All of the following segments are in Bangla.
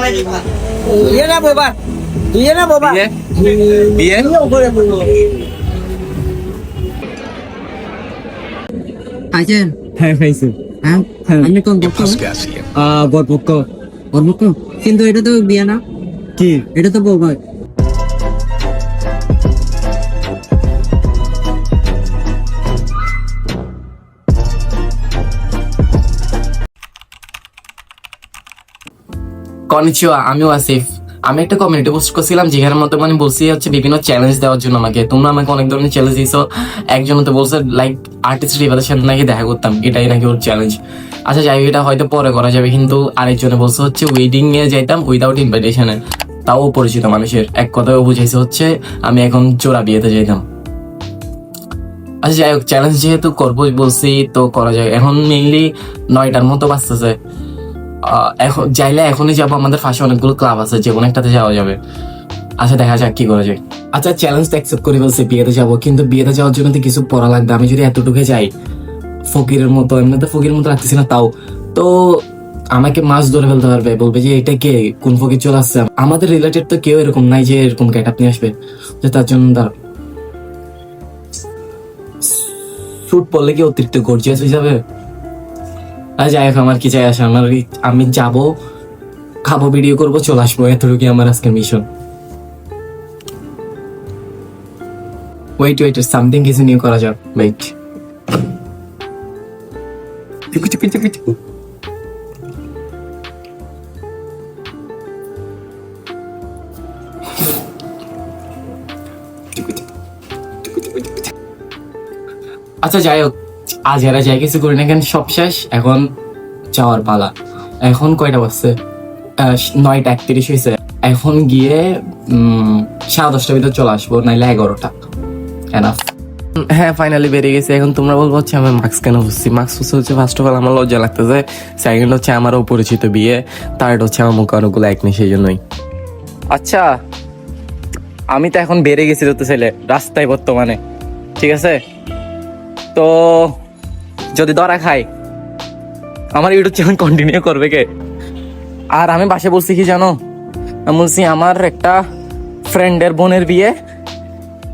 Iya na boba. Iya na boba. বিয়ে আছেন? হ্যাঁ খাইছি হ্যাঁ, আমি কোন পক্ষ? বরপক্ষ ওর পক্ষ? কিন্তু এটা তো বিয়ে না, কি এটা তো বউ ভাই। কনিচিওয়া, আমিও আসিফ। আমি একটা কমিউনিটি পোস্ট করছিলাম যেখানের মধ্যে মানে বলছি হচ্ছে বিভিন্ন চ্যালেঞ্জ দেওয়ার জন্য আমাকে। তোমরা আমাকে অনেক ধরনের চ্যালেঞ্জ দিয়েছো। একজন তো বলছে লাইক আর্টিস্ট রিভারের সাথে নাকি দেখা করতাম, এটাই নাকি ওর চ্যালেঞ্জ। আচ্ছা যাই হোক, এটা হয়তো পরে করা যাবে। কিন্তু আরেকজনে বলছে হচ্ছে ওয়েডিং এ যাইতাম উইদাউট ইনভাইটেশনে, তাও পরিচিত মানুষের। এক কথায় বুঝাইছে হচ্ছে আমি এখন চোরা বিয়েতে যাইতাম। আচ্ছা যাই হোক, চ্যালেঞ্জ যেহেতু করবো বলছি তো করা যায়। এখন মেইনলি 9টার মতো বাঁচতেছে। এখন যাইলে এখনই যাবো, আমাদের পাশে অনেকগুলো ক্লাব আছে, যে কোনো একটাতে যাওয়া যাবে। আচ্ছা দেখা যাক কি করা যায়। আচ্ছা চ্যালেঞ্জটা অ্যাকসেপ্ট করে বলছে বিয়েতে যাবো, কিন্তু বিয়েতে যাওয়ার জন্য তো কিছু পড়া লাগবে। আমি যদি এতটুকু যাই ফকিরের মতো, এমনিতে ফকিরের মতো রাখতেছি না, তাও তো আমাকে মাছ ধরে ফেলতে পারবে, বলবে যে এটা কে, কোন ফকির চলে আসছে। আমাদের রিলেটেড তো কেউ এরকম নাই যে এরকম গেট আপ নিয়ে আসবে, যে তার জন্য তার স্যুট পরলে কি অতিরিক্ত গর্জিয়াস হয়ে যাবে। আর যাই হোক, আমার কি চাই আসে, আমি যাবো, খাবো, ভিডিও করবো, চলে আসবো, এতটুকু আমার আজকের মিশন। ওয়েট সামথিং কিছু নিয়ে করা যাক। ওয়েট, আচ্ছা যাই হোক, আজ এরা যাই কিছু করি না কেন, সব শেষ, এখন যাওয়ার পালা। এখন কয়টা বাজছে? 9:31 হয়েছে। এখন গিয়ে 10:30টার ভিতরে চলে আসবো, নাইলে 11টা। এনাফ। হ্যাঁ ফাইনালি বেরিয়ে গেছে। এখন তোমরা বলবো হচ্ছে আমি মাস্ক কেন বুঝছি। মাস্ক হচ্ছে ফার্স্ট অফ অল আমার লজ্জা লাগতেছে, সেকেন্ড হচ্ছে আমারও পরিচিত বিয়ে, থার্ড হচ্ছে আমার মুখে অনেকগুলো একনি, সেই জন্যই। আচ্ছা আমি তো এখন বেরিয়ে গেছি তো ছেলে রাস্তায় বর্তমানে, ঠিক আছে? তো যদি ধরা খাই আমার ইউটিউব চ্যানেল কন্টিনিউ করবে কে? আর আমি বাসে বলছি কি জানো, আমি বলছি আমার একটা ফ্রেন্ডের বোনের বিয়ে,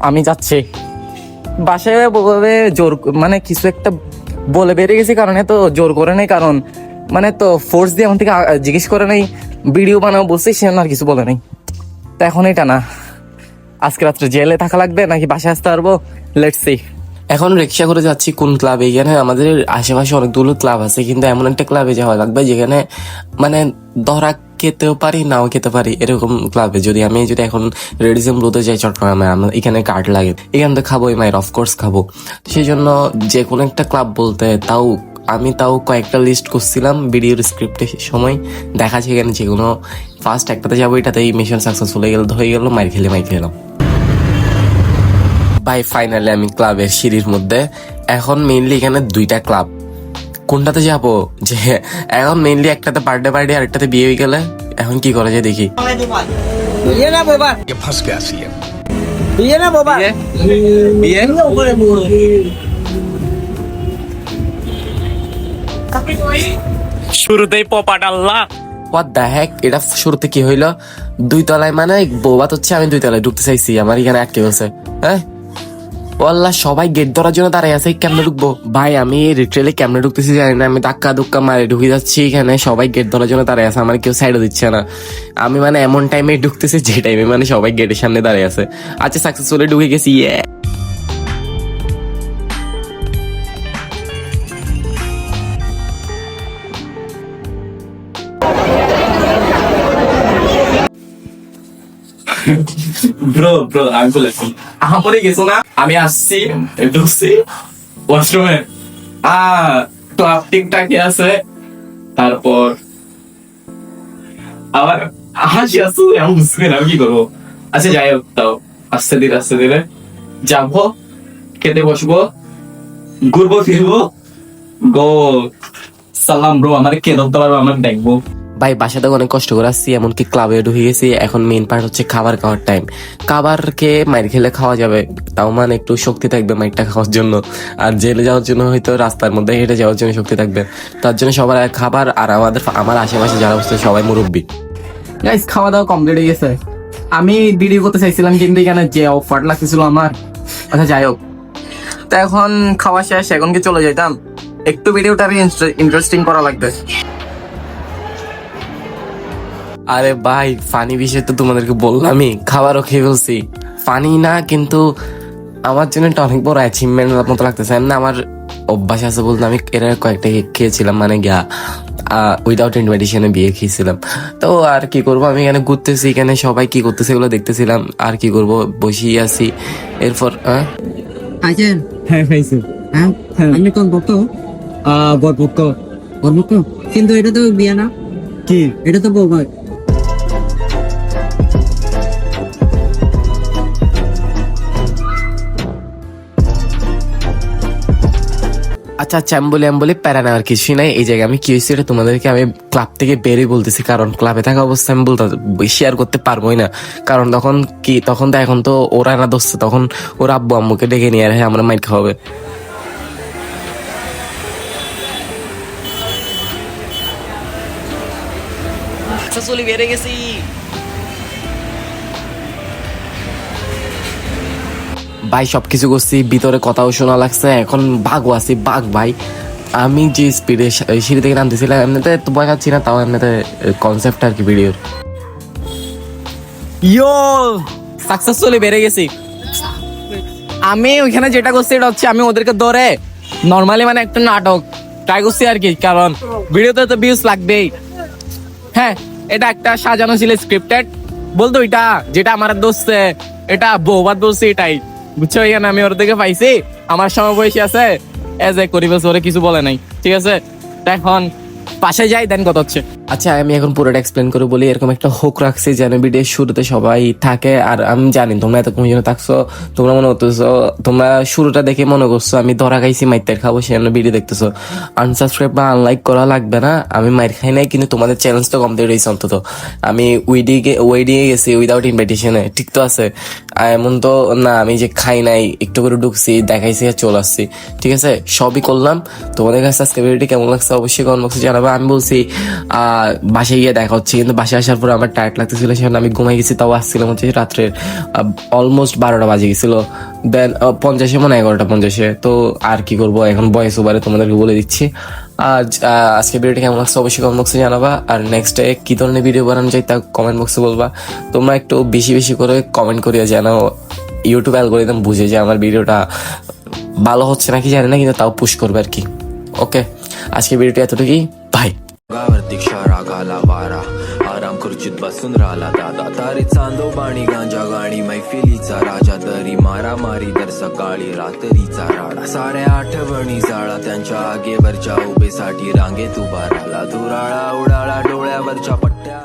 আমি যাচ্ছি। বাসে বলে জোর মানে কিছু একটা বলে বেরিয়ে গেছি, কারণ এত জোর করে নেই, কারণ মানে তো ফোর্স দিয়ে আমার থেকে জিজ্ঞেস করে নেই, ভিডিও বানাও বলছি, সে আর কিছু বলে নেই। তো এখন এটা না, আজকে রাত্রে জেলে থাকা লাগবে নাকি বাসায় আসতে পারবো, লেটস সি। এখন রিক্সা করে যাচ্ছি কোন ক্লাবে। এখানে আমাদের আশেপাশে অনেকগুলো ক্লাব আছে, কিন্তু এমন একটা ক্লাবে যাওয়া লাগবে যেখানে মানে ধরা খেতেও পারি নাও খেতে পারি, এরকম ক্লাবে। যদি এখন রেডিজম ব্লুতে যাই চট্টগ্রামে, এখানে কার্ড লাগে, এখান থেকে খাবো মায়ের, অফকোর্স খাবো। সেই জন্য যে কোনো একটা ক্লাব বলতে আমি কয়েকটা লিস্ট করছিলাম ভিডিওর স্ক্রিপ্টের সময়, দেখা সেখানে যে কোনো ফার্স্ট একটাতে যাবো, এটাতেই মিশন সাকসেসফুল হয়ে গেল, মাইর খেলাম। বাই ফাইনালি আমি ক্লাবের সিঁড়ির মধ্যে। এখন মেইনলি এখানে 2টা ক্লাব, কোনটাতে যাবো? যে এখন মেইনলি একটাতে বার্থডে পার্টি আর একটাতে বিয়ে হয়ে গেলে এখন কি করা যায় দেখি। Iya na boba. Iya na boba. বিয়ে শুরুতেই পপাট আল্লাহ। হোয়াট দ্য হেক, এটা শুরুতে কি হইলো? 2 তলায় মানে বৌবাত হচ্ছে, আমি 2 তলায় ঢুকতে চাইছি, আমার এখানে আটকে গেছে। হ্যাঁ ওয়াল্লাহ, সবাই গেট ধরার জন্য দাঁড়ায় আছে, কেমনে ঢুকবো? ভাই আমি লিটারালি কেমনে ঢুকতেছি জানি না, আমি ধাক্কা মারে ঢুকে যাচ্ছি, এখানে সবাই গেট ধরার জন্য দাঁড়ায় আছে, আমার কেউ সাইডও দিচ্ছে না। আমি মানে এমন টাইমে ঢুকতেছি যে টাইমে মানে সবাই গেটের সামনে দাঁড়ায় আছে। আচ্ছা সাকসেসফুলি ঢুকে গেছি। ব্রো আমি বলেছি আমারে গেছো না, আমি আসছি, ঢুকছি ওয়াশরুমে, ক্লাব টিকটাকি আছে, তারপর আবার হাসি আসু, এমন বুঝতে না কি করবো। আচ্ছা যাই হোক, তাও আস্তে ধীরে যাবো, খেতে বসবো, ঘুরবো ফিরবো, গো সালাম। ব্রো আমার কে ধরতে পারবো, আমার দেখবো। ভাই বাসা থেকে অনেক কষ্ট করে আসছি, এমনকি ক্লাবে ঢুকে গেছি। এখন মেইন পার্ট হচ্ছে খাবার খাওয়ার টাইম। খাবার খেয়ে মাইর খেলে খাওয়া যাবে, তাও মানে একটু শক্তি থাকবে মাইরটা খাওয়ার জন্য। আর জেলে যাওয়ার জন্য হয়তো রাস্তার মধ্যে হেঁটে যাওয়ার জন্য শক্তি থাকবে। তার জন্য সবার খাবার, আর আমার আশেপাশে যারা বসছে সবাই মুরব্বী। গাইস খাওয়া দাওয়া কমপ্লিট হয়ে গেছে। আমি ভিডিও করতে চাইছিলাম কিন্তু এখানে যে অফার লাগতেছিল আমার, আচ্ছা যাই হোক। তো এখন খাওয়া শেষ, এখন কি চলে যাইতাম, একটু ভিডিওটা আমি ইন্টারেস্টিং করা লাগবে। আরে ভাই ফানি বিষয় তো তোমাদেরকে বললামই, খাবারও খেয়ে ফেলছি। ফানি না কিন্তু আমার জন্য এটা অনেক বড় অ্যাচিভমেন্ট মতো লাগতেছে। এমনি আমার অভ্যাস আছে বলতে, আমি এর কয়েকটা খেয়েছিলাম, মানে গিয়া উইদাউট ইনভাইটেশনে বিয়ে খেয়েছিলাম। তো আর কি করবো, আমি এখানে ঘুরতেছি, এখানে সবাই কি করতেছে এগুলো দেখতেছিলাম, আর কি করবো বসেই আছি। এরপর খাইছেন? হ্যাঁ খাইছি। হ্যাঁ আপনি কোন ভক্ত? বরপক্ষ। বরপক্ষ? কিন্তু এটা তো বিয়ে না, কি? এটা তো বউ ভাই। আচ্ছা আচ্ছা, আমি বলি প্যারা নেওয়ার কিছুই নাই। এই জায়গায় আমি কি হয়েছে এটা তোমাদেরকে আমি ক্লাব থেকে বেরিয়ে বলতেছি, কারণ ক্লাবে থাকা অবস্থায় আমি বলতে শেয়ার করতে পারবোই না। কারণ তখন তো এখন তো ওরা না দোস্ত, তখন ওর আব্বু আম্মুকে ডেকে নিয়ে আর আমরা মাইর খাওয়াবে। আচ্ছা চলি বেড়ে গেছি। ভাই সবকিছু করছি, ভিতরে কথাও শোনা লাগছে, এখন বাঘও আছি, বাঘ ভাই। আমি যে স্পিডে সিঁড়ি থেকে নামতেছিলাম, এমনিতে তো ভয় পাচ্ছি না, তাও এমনিতে কনসেপ্ট আর কি ভিডিওর। ইয়ো সাকসেসফুলি বেড়ে গেছি। আমি ওইখানে যেটা করছি এটা হচ্ছে আমি ওদেরকে ধরে নর্মালি মানে একটা নাটক ট্রাই করছি আর কি, কারণ ভিডিওতে তো ভিউজ লাগবেই। হ্যাঁ এটা একটা সাজানো ছিল স্ক্রিপ্টেড, বলতো ওইটা যেটা আমার দোস্তে এটা বহুবার বলছি এটাই, বুঝছো? এখানে আমি ওর থেকে পাইছি, আমার সমবয়সী আছে, এজ এ করিবেস, ওরে কিছু বলে নাই, ঠিক আছে? এখন পাশে যাই, দেন কত হচ্ছে। আচ্ছা আমি এখন পুরোটা এক্সপ্লেন করে বলি। এরকম একটা হোক রাখছি যেন ভিডিওর শুরুতে সবাই থাকে, আর আমি জানি তোমরা এতক্ষণ জন্য থাকছো, তোমরা মনে করতেছো, তোমরা শুরুটা দেখে মনে করছো আমি ধরা খাইছি মাইর খাবো, সেজন্য ভিডিও দেখতেছো। আনসাবস্ক্রাইব বা আনলাইক করা লাগবে না, আমি মাইর খাই নাই, কিন্তু তোমাদের চ্যালেঞ্জ তো কমপ্লিট হয়েছে অন্তত। আমি ওয়েডিংয়ে গেছি উইদাউট ইনভাইটেশনে, ঠিক তো আছে? এমন তো না আমি যে খাই নাই, একটু করে ঢুকছি, দেখাইছি আর চলে আসছি, ঠিক আছে? সবই করলাম। তোমাদের কাছে আজকে ভিডিওটি কেমন লাগছে অবশ্যই কমেন্ট বক্সে জানাবে। আমি বলছি বাসায় গিয়ে দেখা হচ্ছে, কিন্তু বাসায় আসার পরে আমার টায়ার্ড লাগতেছিল, সেখানে আমি ঘুমাই গেছি। তাও আসছিলাম হচ্ছে রাত্রের অলমোস্ট 12টা বাজে গেছিল, দেন 50 মানে 11টা 50। তো আর কি করবো, এখন ভয়েস ওভারে তোমাদেরকে বলে দিচ্ছি। আজকে ভিডিওটি কেমন লাগছে অবশ্যই কমেন্ট বক্সে জানাবা, আর নেক্সট ডে কি ধরনের ভিডিও বানানো যায় তা কমেন্ট বক্সে বলবা। তোমরা একটু বেশি বেশি করে কমেন্ট করিয়া জানাও, ইউটিউব অ্যালগরিদম বুঝে যে আমার ভিডিওটা ভালো হচ্ছে নাকি জানি না, কিন্তু তাও পুশ করবে আর কি। ওকে, আজকে ভিডিওটি एतुटुकी बाय। गावार्थिक शारा घाला वारा आराम खुर्चीत बसून राहिला दादा तारी चांदोबाणी गांजा गाणी मैफिलीचा राजा तरी मारामारी दर सकाळी रात्रीचा राडा साऱ्या आठवणी जाळा त्यांच्या आगेवरच्या उभेसाठी रांगेत उभा राहिला धुराळा उडाळा डोळ्यावरच्या पट्ट्या